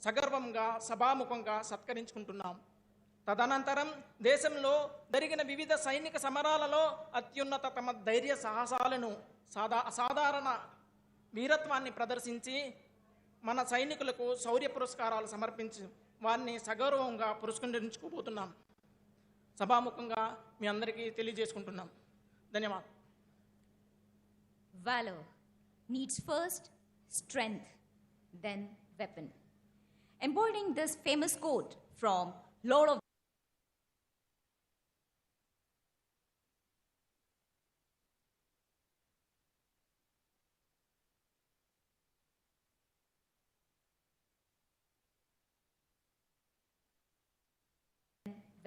సగర్వంగా సభాముఖంగా సత్కరించుకుంటున్నాం. తదనంతరం దేశంలో జరిగిన వివిధ సైనిక సమరాలలో అత్యున్నత తమ ధైర్య సాహసాలను అసాధారణ వీరత్వాన్ని ప్రదర్శించి మన సైనికులకు శౌర్య పురస్కారాలు సమర్పించి వారిని సగౌరవంగా పురస్కరించుకోబోతున్నాం. సభాముఖంగా మీ అందరికీ తెలియజేసుకుంటున్నాం. ధన్యవాదాలు. Valor needs first strength, then weapon. Embodying this famous quote from Lord of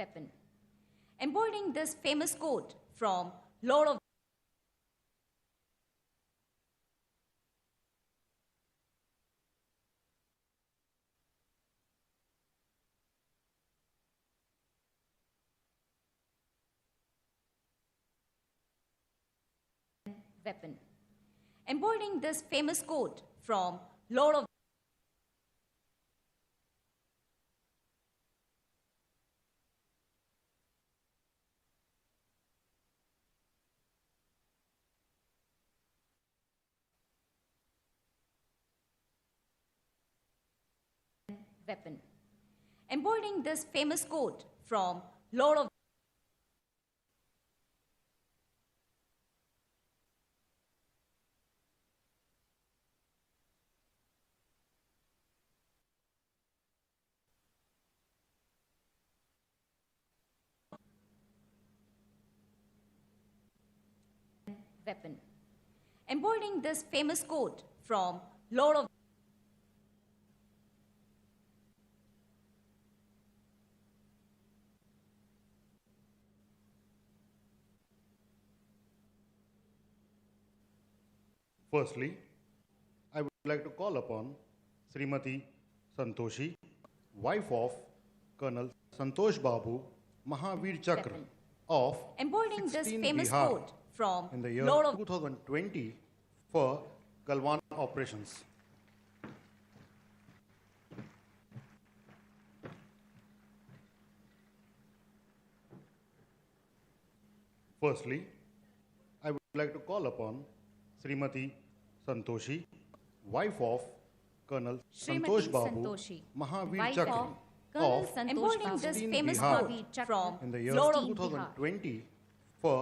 weapon. Embodying this famous quote from Lord of weapon. Embodying this famous quote from Lord of weapon. Embodying this famous quote from Lord of weapon. Embodying this famous quote from Lord of Firstly, I would like to call upon Srimati Santoshi, wife of Colonel Santosh Babu Mahavir Chakra weapon. of Embodying this 16 famous Bihar quote from in the year Lord of 2020 for Galwan operations. Firstly, I would like to call upon Srimati Santoshi, wife of Colonel Santosh Srimati Babu Santoshi, Mahavir wife Chakra of Colonel of Santosh Embodying this 16 famous Bihar quote from in the year Lord of 2020 for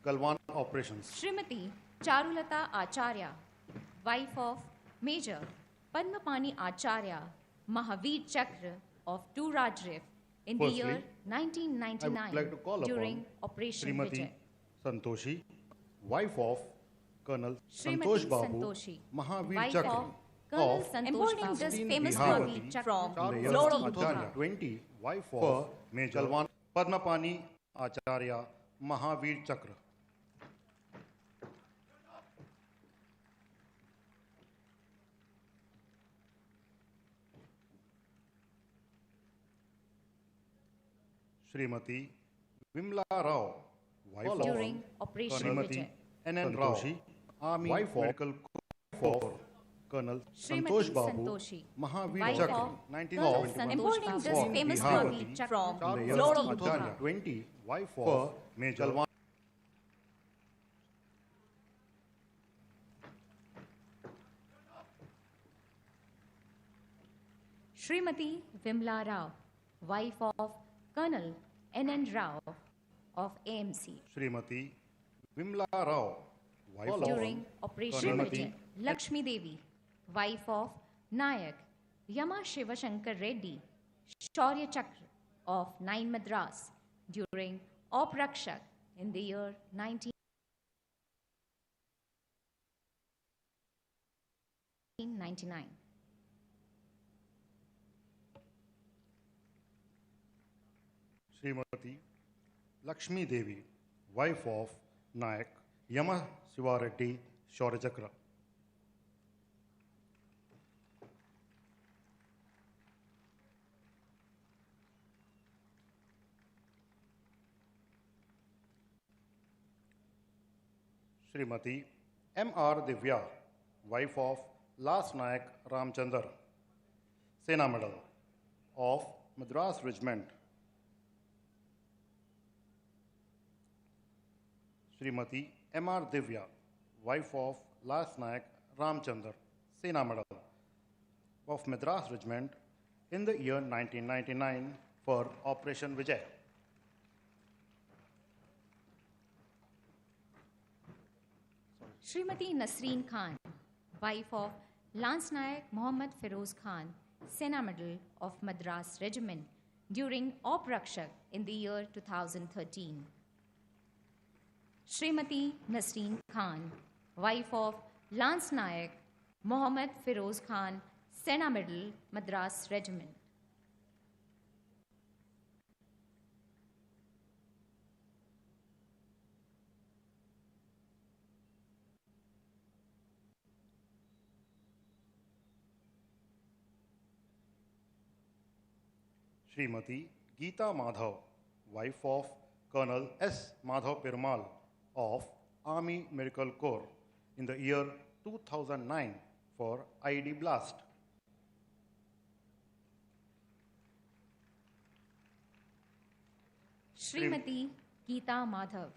Galwan operations. Srimati Charulata Acharya, wife of Major Padmapani Acharya, Mahavir Chakra of 2 Rajrif in the Firstly, year I would 1999 like to call during upon Operation Srimati Vijay. Santoshi, wife of Colonel Srimati Santosh Babu Santoshi, Mahavir wife Chakra of Colonel of Santosh Embodying this 16 famous Bihar quote from in the year Lord of 2020 wife for Major Galwan Padmapani Acharya Mahavir Chakra. Srimati Vimla Rao, wife of during Operation Srimati Vijay. N.N. Rao, Army wife Medical Corps of Colonel Santosh Srimati Babu Santoshi, Mahavir wife Chakra, of 1971. Embodying this for famous Bihar quote from in the year Lord of 2020 wife for Major Galwan. Srimati Vimla Rao, wife of Colonel N.N. Rao of AMC. Srimati Vimla Rao, wife of During Operation Srimati Vijay, Lakshmi Devi, wife of Nayak Yama Shivashankar Reddy, Shaurya Chakra of 9 Madras during Op Rakshak in the year 1999. Srimati Lakshmi Devi, wife of Nayak Yama Shivareddy Shaurya Chakra. Srimati M.R. Divya, wife of Las Nayak Ramchandar, Sena Medal of Madras Regiment. Srimati M.R. Divya, wife of Last Nayak Ramchandar, Sena Medal of Madras Regiment in the year 1999 for Operation Vijay. Srimati Nasreen Khan, wife of Lance Nayak Mohammad Feroz Khan, Sena Medal of Madras Regiment during Op Rakshak in the year 2013. Srimati Nasreen Khan, wife of Lance Nayak Mohammad Feroz Khan, Sena Medal, Madras Regiment. Srimati Geeta Madhav, wife of Colonel S. Madhav Perumal of Army Miracle Corps in the year 2009 for IED blast. Srimati Geeta Madhav,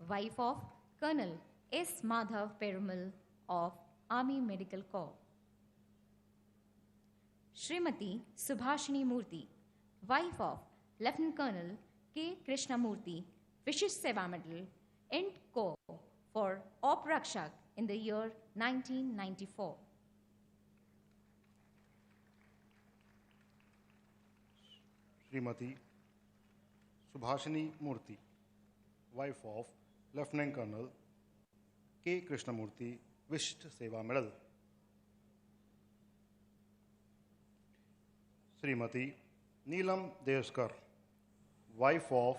wife of Colonel S. Madhav Perumal of Army Medical Corps. Srimati Subhashini Murthy, wife of Lieutenant Colonel K. Krishnamurthy, Vishish Seva Medal, Int Corps for Op Rakshak in the year 1994. Srimati Subhashini Murthy, wife of Lieutenant Colonel K. Krishnamurthy, Vishisht Seva Medal. Srimati Neelam Devskar, wife of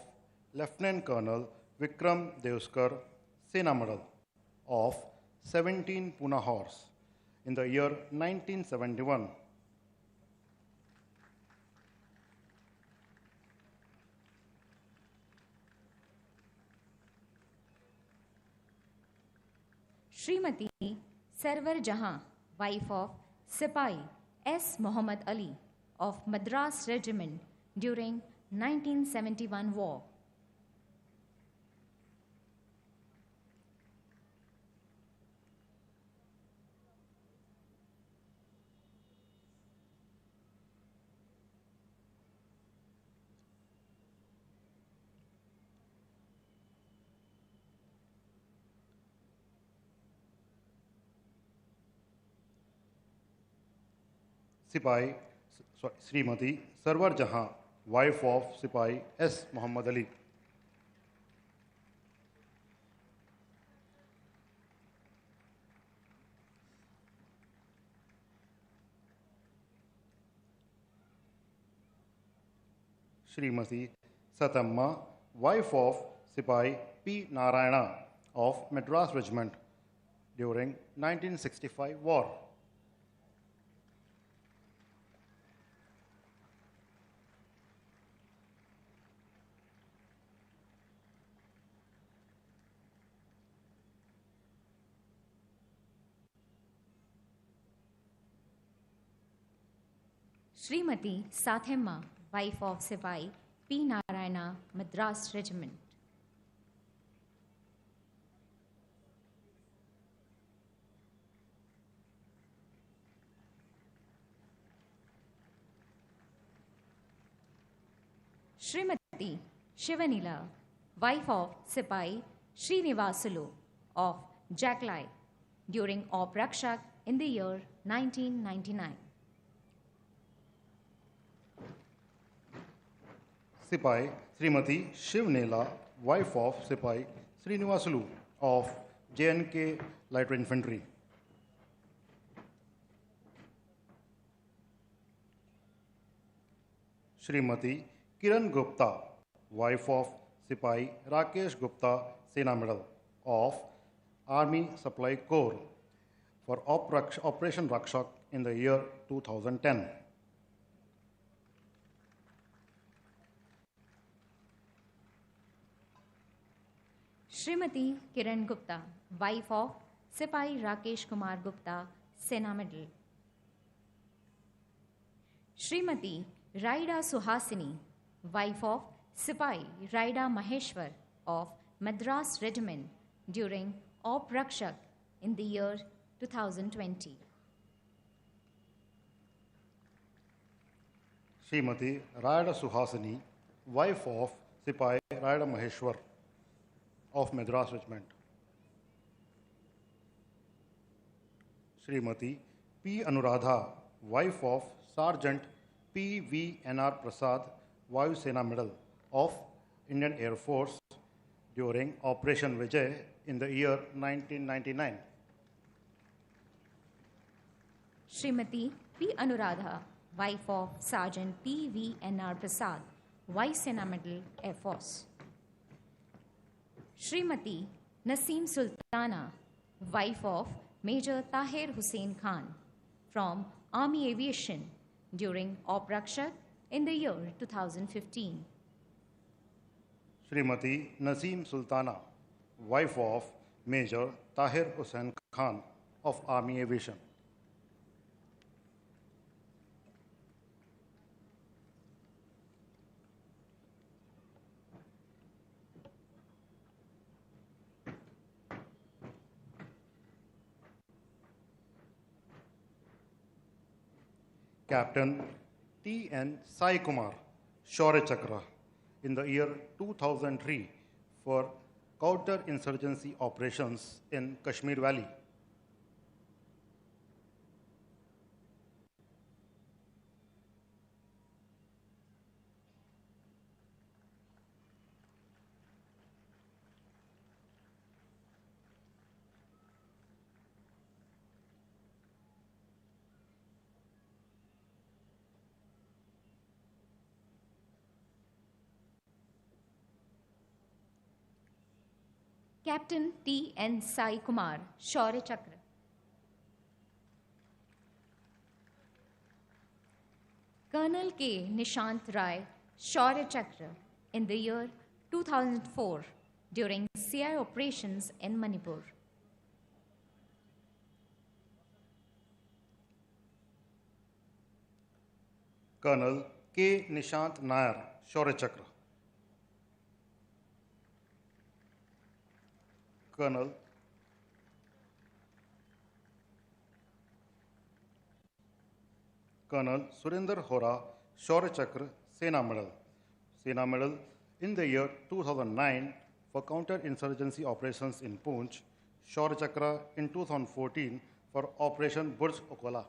Lieutenant Colonel Vikram Devskar, Sena Medal of 17 Pune Horse in the year 1971. Srimati Sarwar Jahan, wife of Sipahi S. Muhammad Ali of Madras Regiment during 1971 war. Srimati Sarwar Jahan, wife of Sipahi S. Muhammad Ali. Srimati Satamma, wife of Sipahi P. Narayana of Madras Regiment during 1965 war. Srimati Sathemma, wife of Sipahi P. Narayana, Madras Regiment. Srimati Shivanila, wife of Sipahi Srinivasulu of Jaglai during Op Rakshak in the year 1999. Sipahi Srimati Shivnela, wife of Sipahi Srinivasulu of JNK Light Infantry. Srimati Kiran Gupta, wife of Sipahi Rakesh Gupta, Sena Medal of Army Supply Corps for Operation Rakshak in the year 2010. Srimati Kiran Gupta, wife of Sipahi Rakesh Kumar Gupta, Sena Medal. Srimati Raida Suhasini, wife of Sipai Raida Maheshwar of Madras Regiment during Op Rakshak in the year 2020. Srimati Rayada Suhasini, wife of Sipai Rayada Maheshwar of Madras Regiment. Srimati P. Anuradha, wife of Sergeant P. V. N.R. Prasad, Vayu Sena Medal of Indian Air Force during Operation Vijay in the year 1999. Srimati P. Anuradha, wife of Sergeant P. V. N.R. Prasad, Vice Sena Medal, Air Force. Srimati Naseem Sultana, wife of Major Tahir Hussain Khan from Army Aviation during Op Rakshak in the year 2015. Srimati Naseem Sultana, wife of Major Tahir Hussain Khan of Army Aviation. Captain T. N. Sai Kumar, Shaurya Chakra, in the year 2003 for counter-insurgency operations in Kashmir Valley. Captain T. N. Sai Kumar, Shaurya Chakra. Colonel K. Nishant Rai, Shaurya Chakra, in the year 2004 during CI operations in Manipur. Colonel K. Nishant Nair, Shaurya Chakra. Colonel Surinder Hora, Shaurya Chakra, Sena Medal. Sena Medal in the year 2009 for counter-insurgency operations in Poonch. Shaurya Chakra in 2014 for Operation Burj Okola.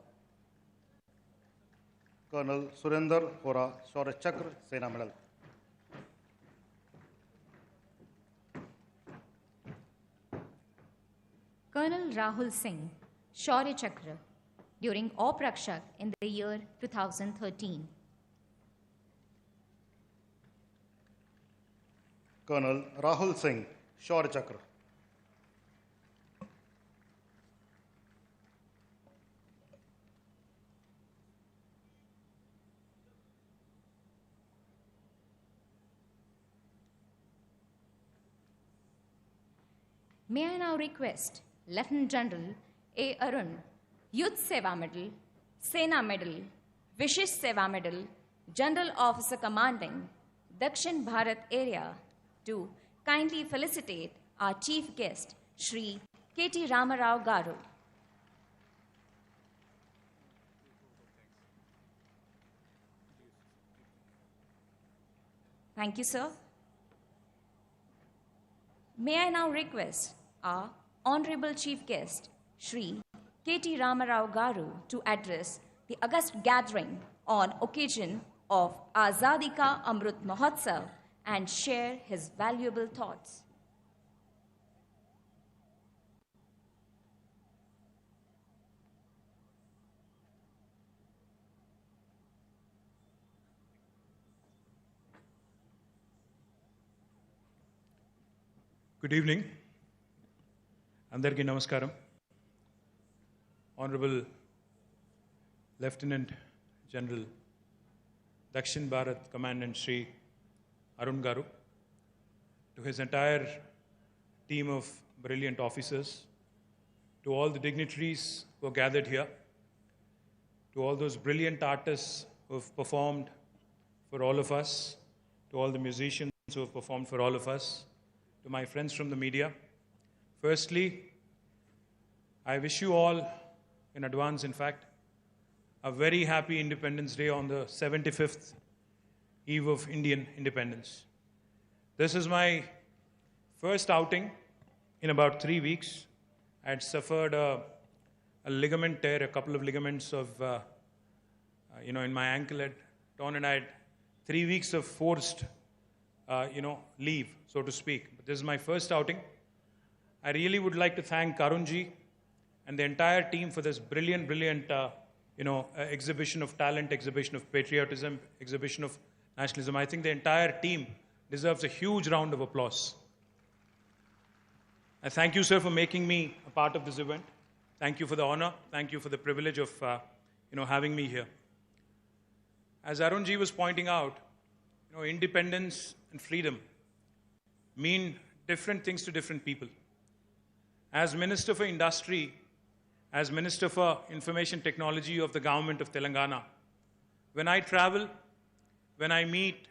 Colonel Surinder Hora, Shaurya Chakra, Sena Medal. Colonel Rahul Singh, Shaurya Chakra, during Op Rakshak in the year 2013. Colonel Rahul Singh, Shaurya Chakra. May I now request Lieutenant General A. Arun, Youth Seva Medal, Sena Medal, Vishish Seva Medal, General Officer Commanding, Dakshin Bharat Area, to kindly felicitate our Chief Guest, Shri K.T. Ramarao Garu. Thank you, sir. May I now request our Honorable Chief Guest, Shri K.T. Ramarao Garu, to address the august gathering on occasion of Azadi Ka Amrut Mahotsav and share his valuable thoughts. Good evening. Andarki namaskaram. Honorable Lieutenant General Dakshin Bharat Commandant Shri Arun Garu, to his entire team of brilliant officers, to all the dignitaries who are gathered here, to all those brilliant artists who have performed for all of us, to all the musicians who have performed for all of us, to my friends from the media. Firstly, I wish you all, in advance in fact, a very happy Independence Day on the 75th eve of Indian independence. This is my first outing in about 3 weeks. I had suffered a ligament tear, a couple of ligaments of, in my ankle had torn, and I had 3 weeks of forced, leave, so to speak. But this is my first outing. I really would like to thank Karunji and the entire team for this brilliant, exhibition of talent, exhibition of patriotism, exhibition of nationalism. I think the entire team deserves a huge round of applause. I thank you, sir, for making me a part of this event. Thank you for the honor. Thank you for the privilege of, having me here. As Arunji was pointing out, independence and freedom mean different things to different people. As Minister for Industry, as Minister for Information Technology of the government of Telangana, when I travel, when I meet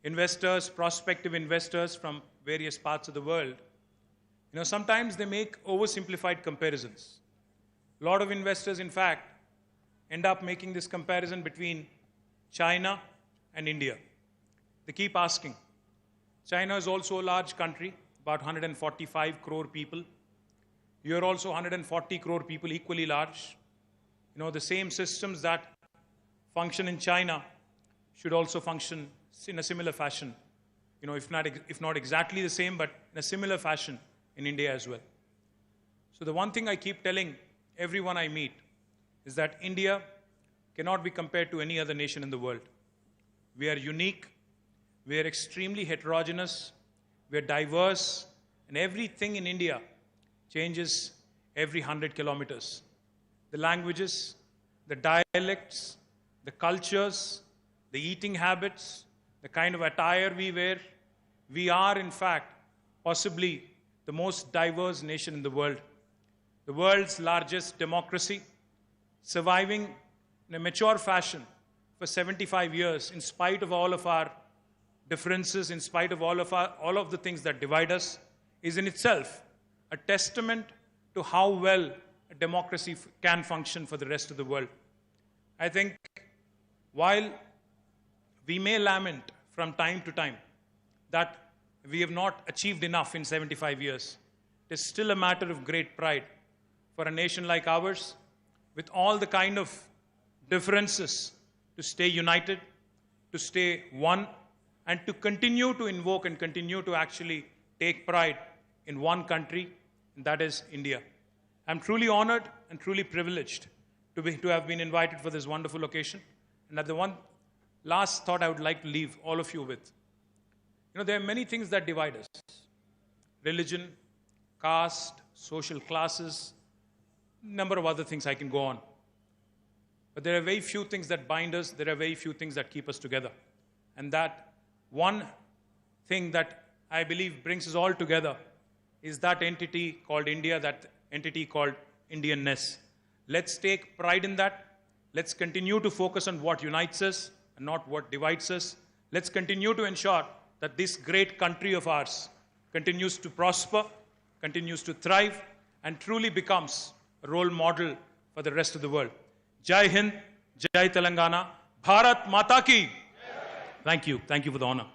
investors, prospective investors from various parts of the world, sometimes they make oversimplified comparisons. A lot of investors, in fact, end up making this comparison between China and India. They keep asking. China is also a large country, about 145 crore people. You're also 140 crore people, equally large. The same systems that function in China should also function in a similar fashion. If not exactly the same, but in a similar fashion in India as well. So the one thing I keep telling everyone I meet is that India cannot be compared to any other nation in the world. We are unique, we are extremely heterogeneous, we are diverse, and everything in India changes every 100 kilometers. The languages, the dialects, the cultures, the eating habits, the kind of attire we wear. We are, in fact, possibly the most diverse nation in the world. The world's largest democracy, surviving in a mature fashion for 75 years, in spite of all of our differences, in spite of all of the things that divide us, is in itself a testament to how well a democracy can function for the rest of the world. I think while we may lament from time to time that we have not achieved enough in 75 years, it is still a matter of great pride for a nation like ours, with all the kind of differences, to stay united, to stay one, and to continue to invoke and continue to actually take pride in one country, and that is India. I'm truly honored and truly privileged to have been invited for this wonderful occasion. And the one last thought I would like to leave all of you with. There are many things that divide us. Religion, caste, social classes, number of other things I can go on. But there are very few things that bind us. There are very few things that keep us together. And that one thing that I believe brings us all together is that entity called India, that entity called Indianness. Let's take pride in that. Let's continue to focus on what unites us and not what divides us. Let's continue to ensure that this great country of ours continues to prosper, continues to thrive, and truly becomes a role model for the rest of the world. Jai Hind, Jai Telangana, Bharat Mata Ki. Thank you. Thank you for the honor.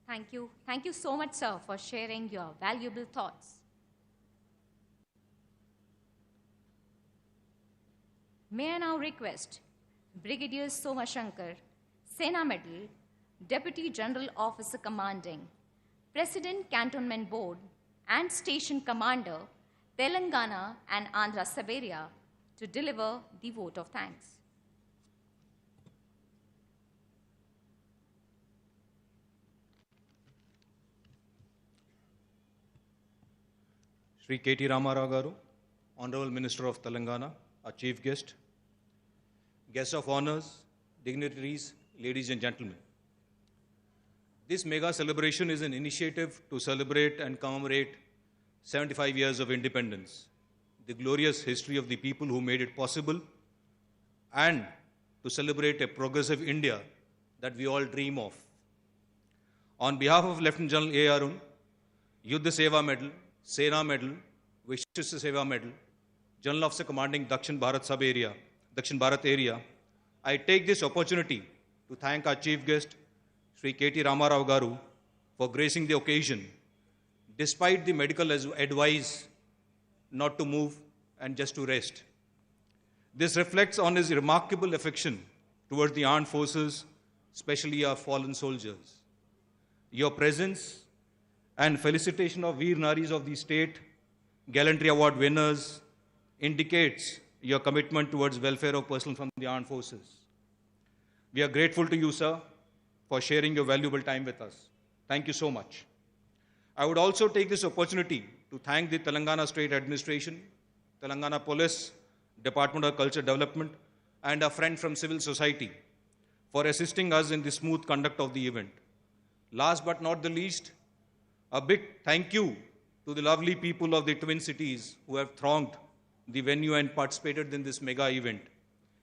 Thank you. Thank you so much, sir, for sharing your valuable thoughts. May I now request Brigadier Somashankar, Sena Medal, Deputy General Officer Commanding, President Cantonment Board and Station Commander, Telangana and Andhra Siberia, to deliver the vote of thanks. Shri K.T. Ramarao Garu, Honorable Minister of Telangana, our Chief Guest, Guests of Honors, dignitaries, ladies and gentlemen. This mega celebration is an initiative to celebrate and commemorate 75 years of independence, the glorious history of the people who made it possible, and to celebrate a progressive India that we all dream of. On behalf of Lieutenant General A. Arun, Yuddha Seva Medal, Sena Medal, Vishwasya Seva Medal, General Officer Commanding Dakshin Bharat Area, I take this opportunity to thank our Chief Guest, Sri K.T. Ramarao Garu, for gracing the occasion, despite the medical advice not to move and just to rest. This reflects on his remarkable affection towards the armed forces, especially our fallen soldiers. Your presence and felicitation of Veer Naris of the state, Gallantry Award winners, indicates your commitment towards welfare of personnel from the armed forces. We are grateful to you, sir, for sharing your valuable time with us. Thank you so much. I would also take this opportunity to thank the Telangana State Administration, Telangana Police, Department of Culture Development, and a friend from civil society for assisting us in the smooth conduct of the event. Last but not the least, a big thank you to the lovely people of the Twin Cities who have thronged the venue and participated in this mega event,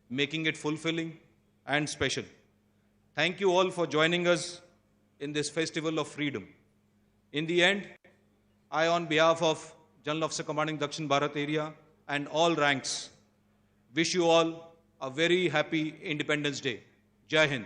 making it fulfilling and special. Thank you all for joining us in this festival of freedom. In the end, I, on behalf of General Officer Commanding Dakshin Bharat Area and all ranks, wish you all a very happy Independence Day. Jai Hind.